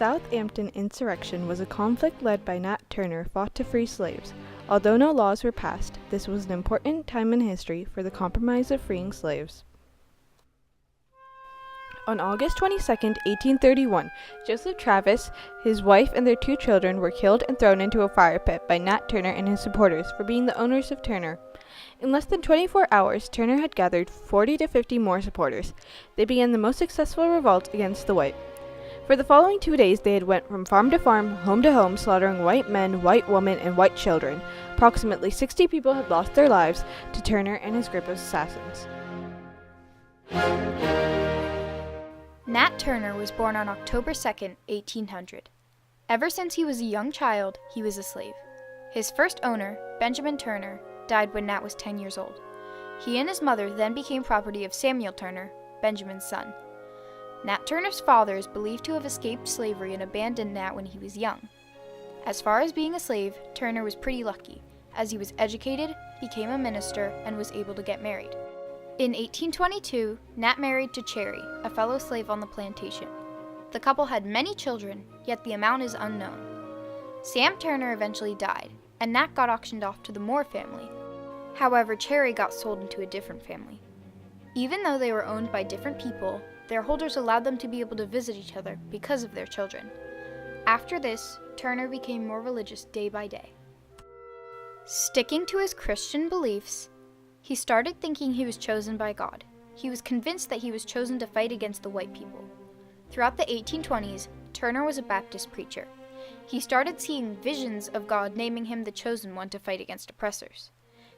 Southampton Insurrection was a conflict led by Nat Turner fought to free slaves. Although no laws were passed, this was an important time in history for the compromise of freeing slaves. On August 22, 1831, Joseph Travis, his wife, and their 2 children were killed and thrown into a fire pit by Nat Turner and his supporters for being the owners of Turner. In less than 24 hours, Turner had gathered 40 to 50 more supporters. They began the most successful revolt against the white. For the following 2 days, they had went from farm to farm, home to home, slaughtering white men, white women, and white children. Approximately 60 people had lost their lives to Turner and his group of assassins. Nat Turner was born on October 2, 1800. Ever since he was a young child, he was a slave. His first owner, Benjamin Turner, died when Nat was 10 years old. He and his mother then became property of Samuel Turner, Benjamin's son. Nat Turner's father is believed to have escaped slavery and abandoned Nat when he was young. As far as being a slave, Turner was pretty lucky, as he was educated, became a minister, and was able to get married. In 1822, Nat married to Cherry, a fellow slave on the plantation. The couple had many children, yet the amount is unknown. Sam Turner eventually died, and Nat got auctioned off to the Moore family. However, Cherry got sold into a different family. Even though they were owned by different people, their holders allowed them to be able to visit each other because of their children. After this, Turner became more religious day by day. Sticking to his Christian beliefs, he started thinking he was chosen by God. He was convinced that he was chosen to fight against the white people. Throughout the 1820s, Turner was a Baptist preacher. He started seeing visions of God naming him the chosen one to fight against oppressors.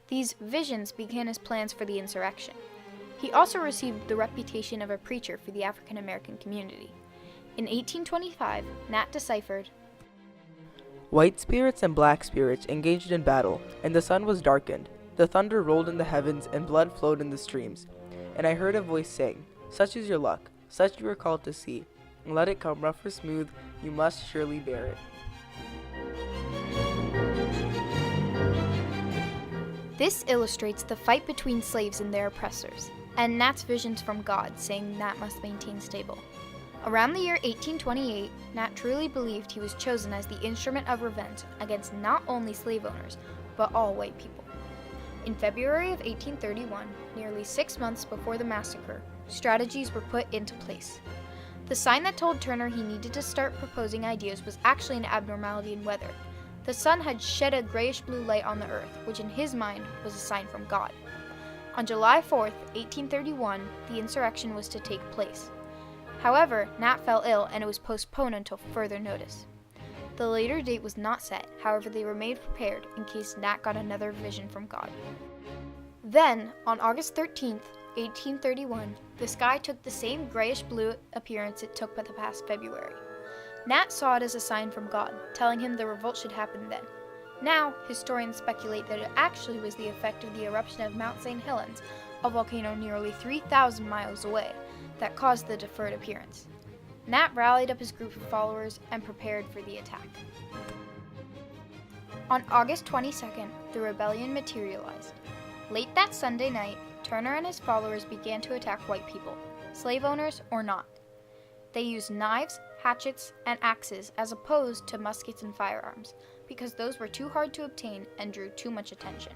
These visions began his plans for the insurrection. He also received the reputation of a preacher for the African American community. In 1825, Nat deciphered, "White spirits and black spirits engaged in battle, and the sun was darkened. The thunder rolled in the heavens, and blood flowed in the streams. And I heard a voice saying, 'Such is your luck, such you are called to see. And let it come rough or smooth, you must surely bear it.'" This illustrates the fight between slaves and their oppressors, and Nat's visions from God saying Nat must maintain stable. Around the year 1828, Nat truly believed he was chosen as the instrument of revenge against not only slave owners, but all white people. In February of 1831, nearly 6 months before the massacre, strategies were put into place. The sign that told Turner he needed to start proposing ideas was actually an abnormality in weather. The sun had shed a grayish-blue light on the earth, which in his mind was a sign from God. On July 4, 1831, the insurrection was to take place. However, Nat fell ill and it was postponed until further notice. The later date was not set, however they were made prepared in case Nat got another vision from God. Then, on August 13, 1831, the sky took the same grayish-blue appearance it took the past February. Nat saw it as a sign from God, telling him the revolt should happen then. Now, historians speculate that it actually was the effect of the eruption of Mount St. Helens, a volcano nearly 3,000 miles away, that caused the deferred appearance. Nat rallied up his group of followers and prepared for the attack. On August 22nd, the rebellion materialized. Late that Sunday night, Turner and his followers began to attack white people, slave owners or not. They used knives, hatchets, and axes as opposed to muskets and firearms, because those were too hard to obtain and drew too much attention.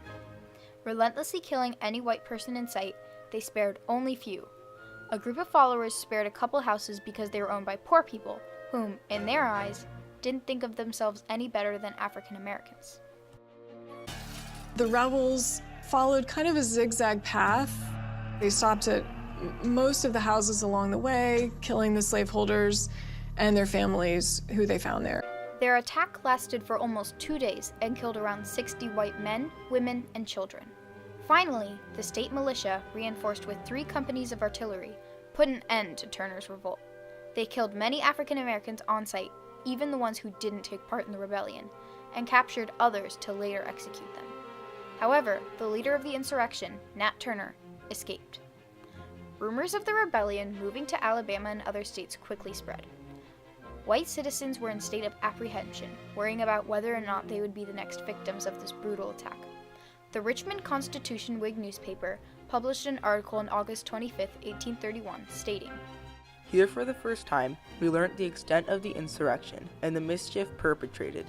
Relentlessly killing any white person in sight, they spared only few. A group of followers spared a couple houses because they were owned by poor people, whom, in their eyes, didn't think of themselves any better than African Americans. The rebels followed kind of a zigzag path. They stopped at most of the houses along the way, killing the slaveholders and their families who they found there. Their attack lasted for almost 2 days and killed around 60 white men, women, and children. Finally, the state militia, reinforced with 3 companies of artillery, put an end to Turner's revolt. They killed many African Americans on sight, even the ones who didn't take part in the rebellion, and captured others to later execute them. However, the leader of the insurrection, Nat Turner, escaped. Rumors of the rebellion moving to Alabama and other states quickly spread. White citizens were in a state of apprehension, worrying about whether or not they would be the next victims of this brutal attack. The Richmond Constitution Whig newspaper published an article on August 25, 1831, stating, Here for the first time, we learnt the extent of the insurrection and the mischief perpetrated.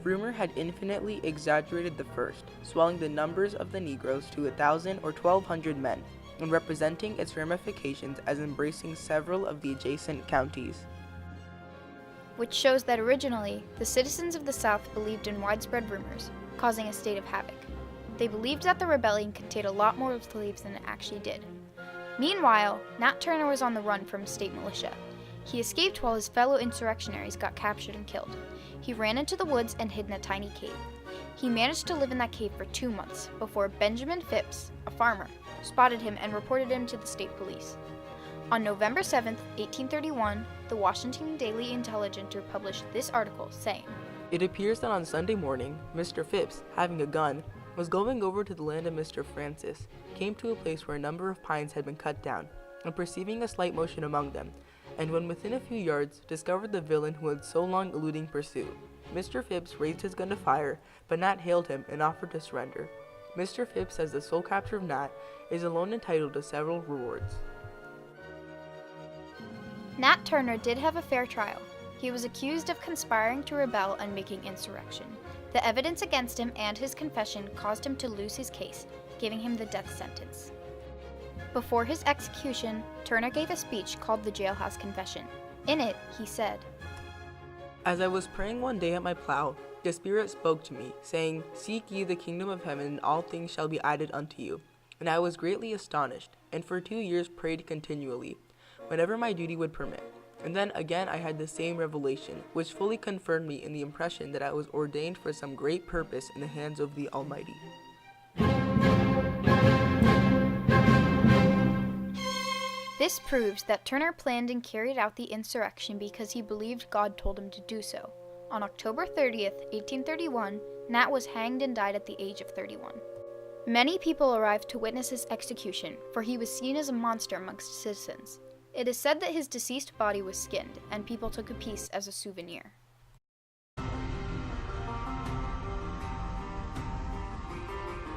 Rumor had infinitely exaggerated the first, swelling the numbers of the Negroes to 1,000 or 1,200 men, and representing its ramifications as embracing several of the adjacent counties. Which shows that originally, the citizens of the South believed in widespread rumors, causing a state of havoc. They believed that the rebellion contained a lot more slaves than it actually did. Meanwhile, Nat Turner was on the run from state militia. He escaped while his fellow insurrectionaries got captured and killed. He ran into the woods and hid in a tiny cave. He managed to live in that cave for 2 months before Benjamin Phipps, a farmer, spotted him and reported him to the state police. On November 7, 1831, the Washington Daily Intelligencer published this article saying, It appears that on Sunday morning, Mr. Phipps, having a gun, was going over to the land of Mr. Francis, came to a place where a number of pines had been cut down, and perceiving a slight motion among them, and when within a few yards, discovered the villain who had so long eluding pursuit. Mr. Phipps raised his gun to fire, but Nat hailed him and offered to surrender. Mr. Phipps, as the sole captor of Nat, is alone entitled to several rewards. Nat Turner did have a fair trial. He was accused of conspiring to rebel and making insurrection. The evidence against him and his confession caused him to lose his case, giving him the death sentence. Before his execution, Turner gave a speech called the Jailhouse Confession. In it, he said, As I was praying one day at my plow, the Spirit spoke to me, saying, Seek ye the kingdom of heaven, and all things shall be added unto you. And I was greatly astonished, and for 2 years prayed continually, whenever my duty would permit. And then again I had the same revelation, which fully confirmed me in the impression that I was ordained for some great purpose in the hands of the Almighty. This proves that Turner planned and carried out the insurrection because he believed God told him to do so. On October 30th, 1831, Nat was hanged and died at the age of 31. Many people arrived to witness his execution, for he was seen as a monster amongst citizens. It is said that his deceased body was skinned, and people took a piece as a souvenir.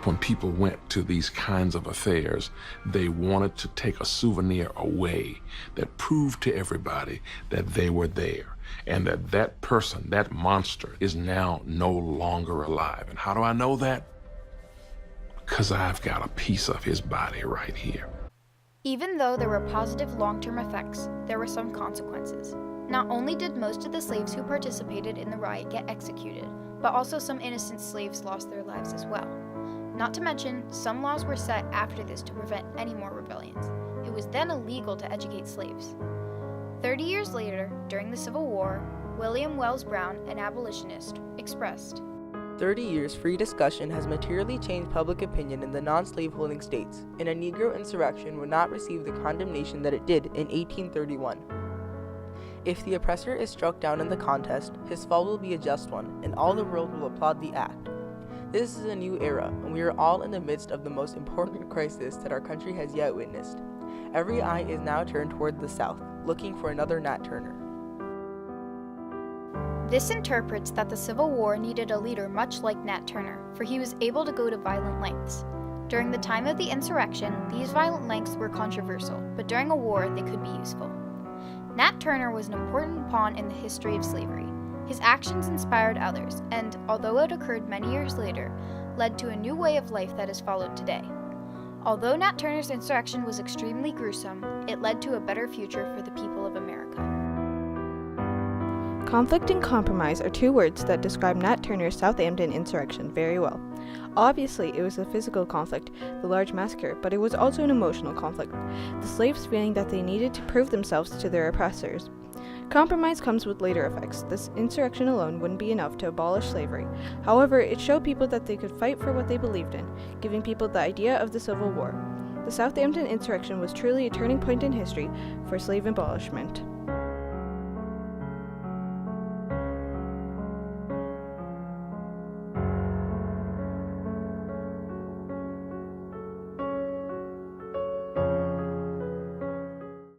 When people went to these kinds of affairs, they wanted to take a souvenir away that proved to everybody that they were there and that that person, that monster, is now no longer alive. And how do I know that? Because I've got a piece of his body right here. Even though there were positive long-term effects, there were some consequences. Not only did most of the slaves who participated in the riot get executed, but also some innocent slaves lost their lives as well. Not to mention, some laws were set after this to prevent any more rebellions. It was then illegal to educate slaves. 30 years later, during the Civil War, William Wells Brown, an abolitionist, expressed, 30 years free discussion has materially changed public opinion in the non-slaveholding states, and a Negro insurrection would not receive the condemnation that it did in 1831. If the oppressor is struck down in the contest, his fall will be a just one, and all the world will applaud the act. This is a new era, and we are all in the midst of the most important crisis that our country has yet witnessed. Every eye is now turned toward the South, looking for another Nat Turner. This interprets that the Civil War needed a leader much like Nat Turner, for he was able to go to violent lengths. During the time of the insurrection, these violent lengths were controversial, but during a war, they could be useful. Nat Turner was an important pawn in the history of slavery. His actions inspired others, and, although it occurred many years later, led to a new way of life that is followed today. Although Nat Turner's insurrection was extremely gruesome, it led to a better future for the people of America. Conflict and compromise are two words that describe Nat Turner's Southampton insurrection very well. Obviously, it was a physical conflict, the large massacre, but it was also an emotional conflict, the slaves feeling that they needed to prove themselves to their oppressors. Compromise comes with later effects. This insurrection alone wouldn't be enough to abolish slavery. However, it showed people that they could fight for what they believed in, giving people the idea of the Civil War. The Southampton insurrection was truly a turning point in history for slave abolishment.